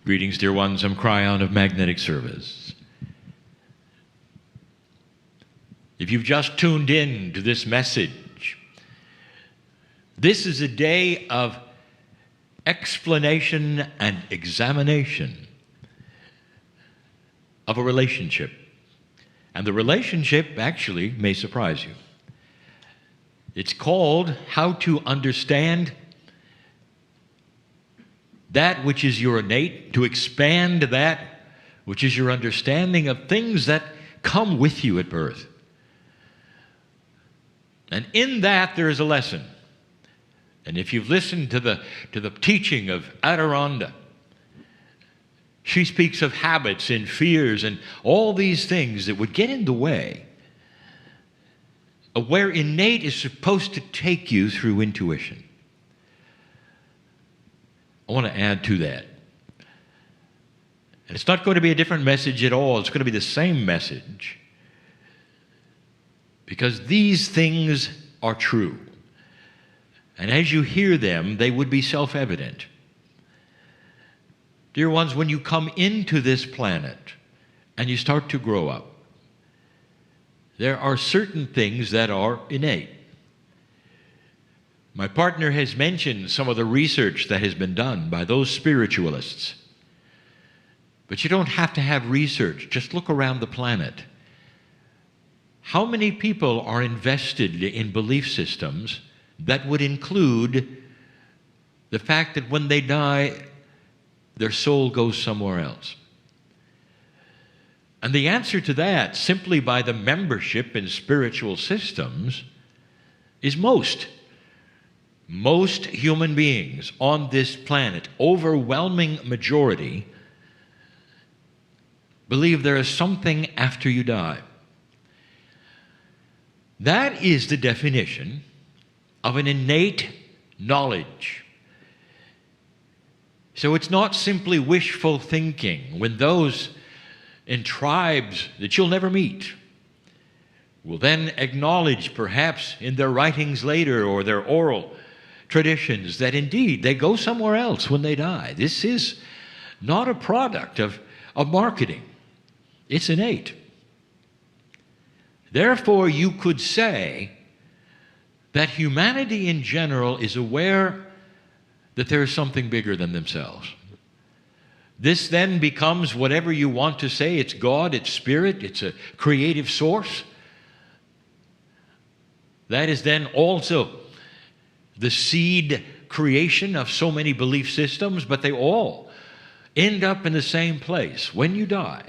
Greetings, dear ones. I'm Kryon of Magnetic Service. If you've just tuned in to this message, this is a day of explanation and examination of a relationship. And the relationship actually may surprise you. It's called How to Understand That Which is Your Innate, to expand that which is your understanding of things that come with you at birth. And in that there is a lesson. And if you've listened to the teaching of Adironda, she speaks of habits and fears and all these things that would get in the way of where innate is supposed to take you through intuition. I want to add to that. And it's not going to be a different message at all. It's going to be the same message. Because these things are true. And as you hear them, they would be self-evident. Dear ones, when you come into this planet and you start to grow up, there are certain things that are innate. My partner has mentioned some of the research that has been done by those spiritualists. But you don't have to have research. Just look around the planet. How many people are invested in belief systems that would include the fact that when they die, their soul goes somewhere else? And the answer to that, simply by the membership in spiritual systems, is most. Most human beings on this planet, overwhelming majority, believe there is something after you die. That is the definition of an innate knowledge. So it's not simply wishful thinking when those in tribes that you'll never meet will then acknowledge, perhaps in their writings later or their oral traditions, that indeed they go somewhere else when they die. This is not a product of marketing. It's innate. Therefore, you could say that humanity in general is aware that there is something bigger than themselves. This then becomes whatever you want to say. It's God, it's spirit, it's a creative source. That is then also the seed creation of so many belief systems, but they all end up in the same place. When you die,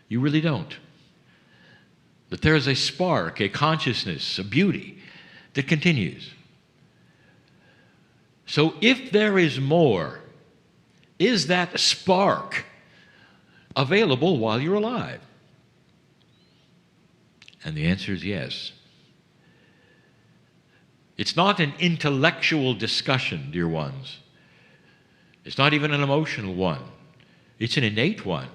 you really don't. But there is a spark, a consciousness, a beauty that continues. So if there is more, is that spark available while you're alive? And the answer is yes. It's not an intellectual discussion, dear ones. It's not even an emotional one. It's an innate one.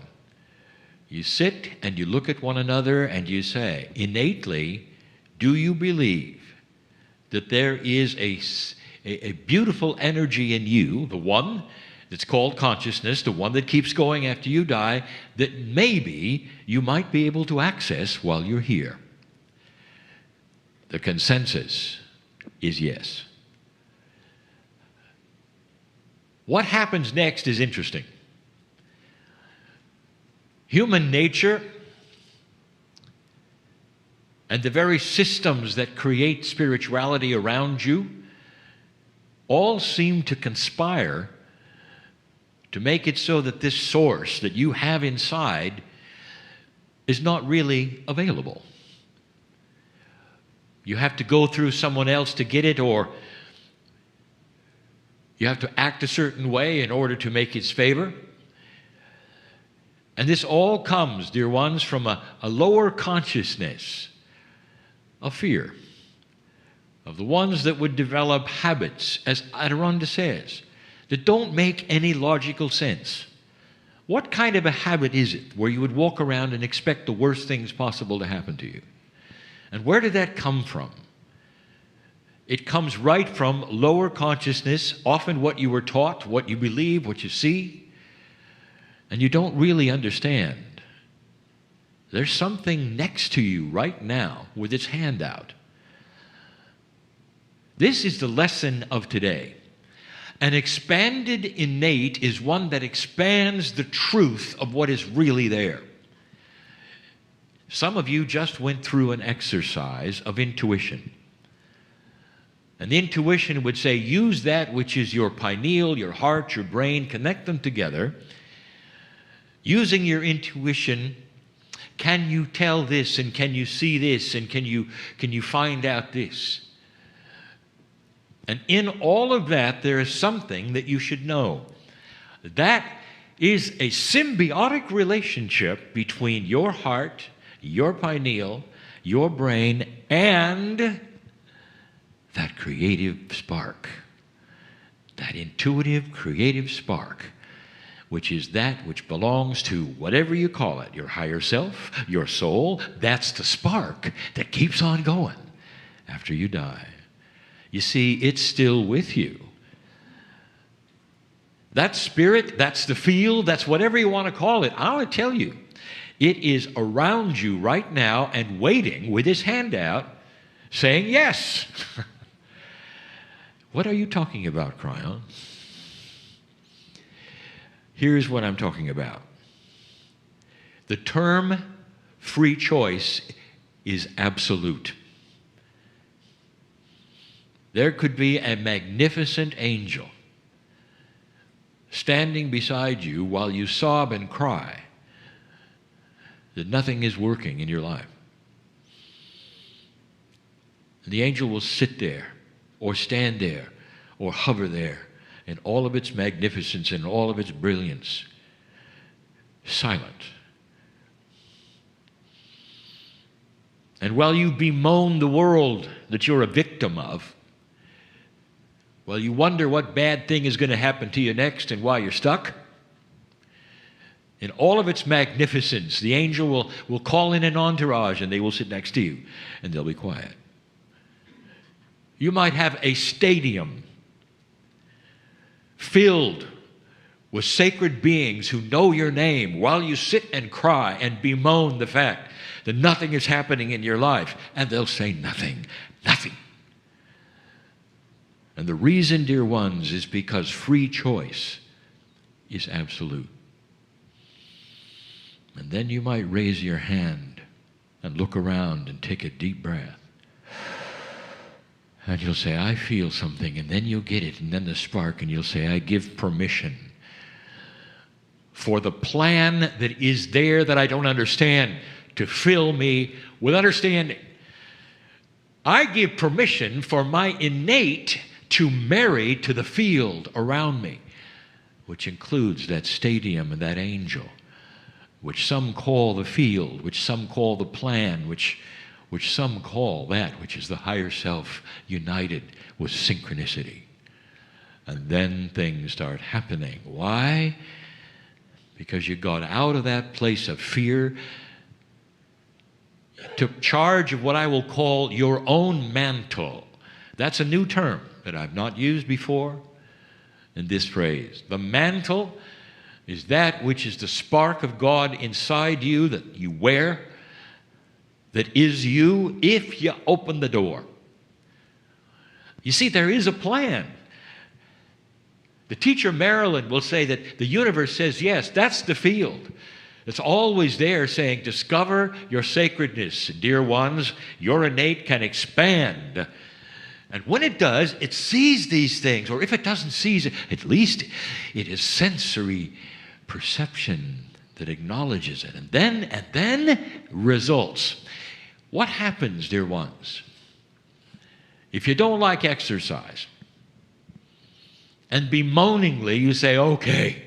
You sit and you look at one another and you say, innately, do you believe that there is a beautiful energy in you, the one that's called consciousness, the one that keeps going after you die, that maybe you might be able to access while you're here? The consensus is yes. What happens next is interesting. Human nature and the very systems that create spirituality around you all seem to conspire to make it so that this source that you have inside is not really available. You have to go through someone else to get it, or you have to act a certain way in order to make its favor. And this all comes, dear ones, from a lower consciousness of fear, of the ones that would develop habits, as Adironda says, that don't make any logical sense. What kind of a habit is it where you would walk around and expect the worst things possible to happen to you? And where did that come from? It comes right from lower consciousness, often what you were taught, what you believe, what you see. and you don't really understand. There's something next to you right now with its hand out. This is the lesson of today. An expanded innate is one that expands the truth of what is really there. Some of you just went through an exercise of intuition. And the intuition would say, use that which is your pineal, your heart, your brain, connect them together. Using your intuition, can you tell this, and can you see this, and can you find out this? And in all of that, there is something that you should know. That is a symbiotic relationship between your heart, your pineal, your brain, and that creative spark. That intuitive, creative spark, which is that which belongs to whatever you call it, your higher self, your soul. That's the spark that keeps on going after you die. You see, it's still with you. That spirit, that's the field, that's whatever you want to call it. I want to tell you, it is around you right now and waiting with his hand out, saying yes. What are you talking about, Kryon? Here's what I'm talking about. The term free choice is absolute. There could be a magnificent angel standing beside you while you sob and cry that nothing is working in your life. And the angel will sit there, or stand there, or hover there in all of its magnificence and all of its brilliance, silent. And while you bemoan the world that you're a victim of, while you wonder what bad thing is going to happen to you next and why you're stuck, in all of its magnificence, the angel will call in an entourage, and they will sit next to you, and they'll be quiet. You might have a stadium filled with sacred beings who know your name while you sit and cry and bemoan the fact that nothing is happening in your life, and they'll say nothing, nothing. And the reason, dear ones, is because free choice is absolute. And then you might raise your hand and look around and take a deep breath. And you'll say, I feel something, and then you'll get it, and then the spark, and you'll say, I give permission for the plan that is there that I don't understand to fill me with understanding. I give permission for my innate to marry to the field around me, which includes that stadium and that angel, which some call the field, which some call the plan, which some call that which is the higher self united with synchronicity. And then things start happening. Why? Because you got out of that place of fear, you took charge of what I will call your own mantle. That's a new term that I've not used before in this phrase. The mantle is that which is the spark of God inside you that you wear, that is you if you open the door. You see, there is a plan. The teacher Marilyn will say that the universe says, yes, that's the field. It's always there saying, discover your sacredness. Dear ones, your innate can expand. And when it does, it sees these things. Or if it doesn't seize it, at least it is sensory perception that acknowledges it. And then results. What happens, dear ones, if you don't like exercise, and bemoaningly you say, okay,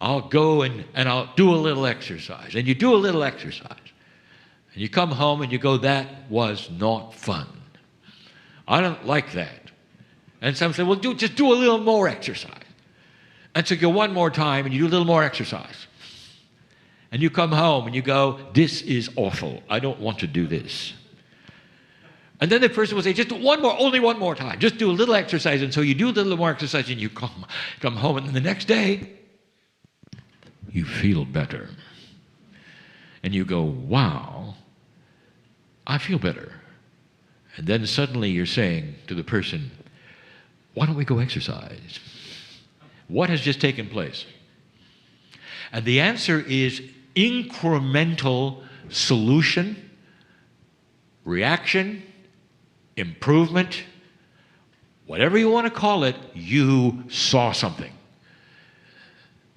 I'll go and I'll do a little exercise. And you do a little exercise. And you come home and you go, that was not fun. I don't like that. And some say, well, just do a little more exercise. And so you go one more time and you do a little more exercise. And you come home and you go, this is awful. I don't want to do this. And then the person will say, just do only one more time. Just do a little exercise. And so you do a little more exercise and you come home. And then the next day, you feel better. And you go, wow, I feel better. And then suddenly you're saying to the person, why don't we go exercise? What has just taken place? And the answer is incremental solution, reaction, improvement, whatever you want to call it. You saw something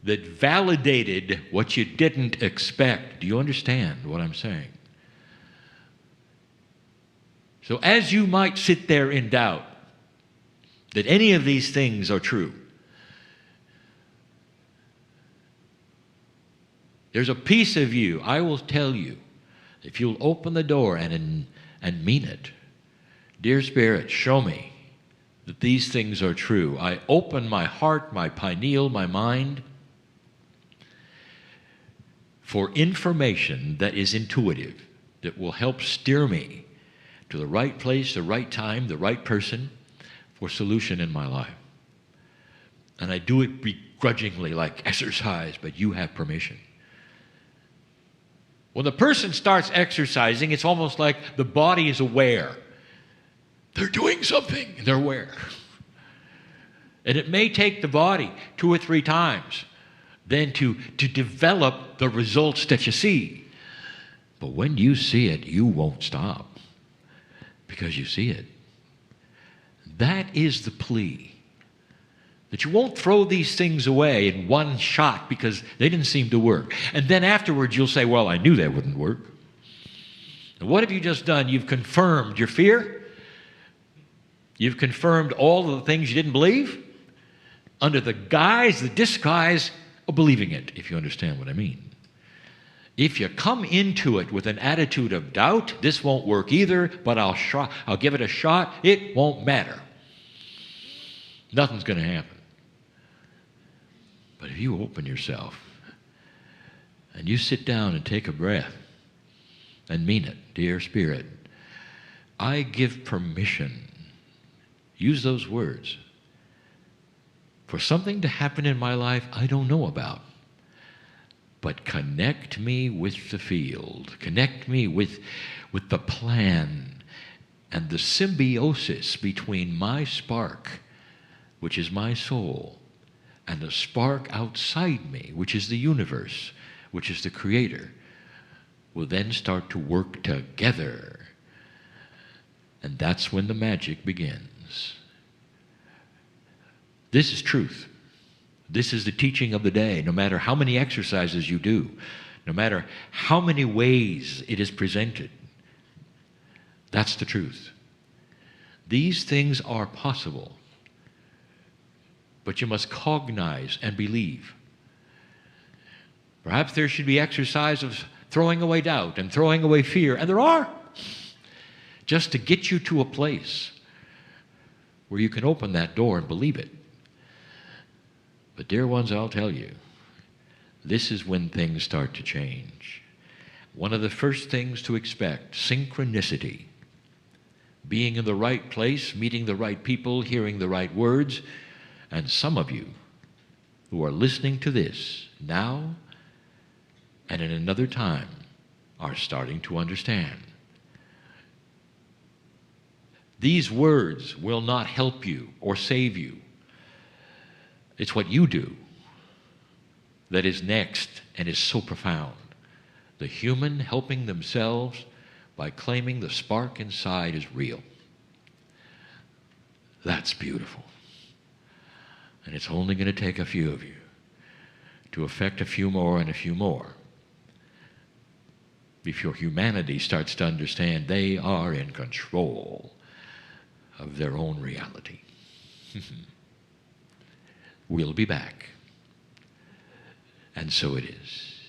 that validated what you didn't expect. Do you understand what I'm saying? So as you might sit there in doubt that any of these things are true, there's a piece of you, I will tell you, if you'll open the door and mean it, dear Spirit, show me that these things are true. I open my heart, my pineal, my mind for information that is intuitive, that will help steer me to the right place, the right time, the right person for solution in my life. And I do it begrudgingly, like exercise, but you have permission. When the person starts exercising, it's almost like the body is aware. They're doing something, and they're aware. And it may take the body 2 or 3 times then to develop the results that you see. But when you see it, you won't stop because you see it. That is the plea. That you won't throw these things away in one shot because they didn't seem to work. And then afterwards you'll say, well, I knew that wouldn't work. And what have you just done? You've confirmed your fear. You've confirmed all of the things you didn't believe under the disguise of believing it, if you understand what I mean. If you come into it with an attitude of doubt, this won't work either, but I'll give it a shot, it won't matter. Nothing's going to happen. But if you open yourself and you sit down and take a breath and mean it, dear Spirit, I give permission, use those words, for something to happen in my life I don't know about. But connect me with the field. Connect me with the plan and the symbiosis between my spark, which is my soul, and the spark outside me, which is the universe, which is the Creator, will then start to work together. And that's when the magic begins. This is truth. This is the teaching of the day. No matter how many exercises you do, no matter how many ways it is presented, that's the truth. These things are possible, but you must cognize and believe. Perhaps there should be exercise of throwing away doubt and throwing away fear, and there are, just to get you to a place where you can open that door and believe it. But dear ones, I'll tell you, this is when things start to change. One of the first things to expect, synchronicity. Being in the right place, meeting the right people, hearing the right words. And some of you who are listening to this now and in another time are starting to understand. These words will not help you or save you. It's what you do that is next and is so profound. The human helping themselves by claiming the spark inside is real. That's beautiful. And it's only going to take a few of you to affect a few more and a few more before humanity starts to understand they are in control of their own reality. We'll be back. And so it is.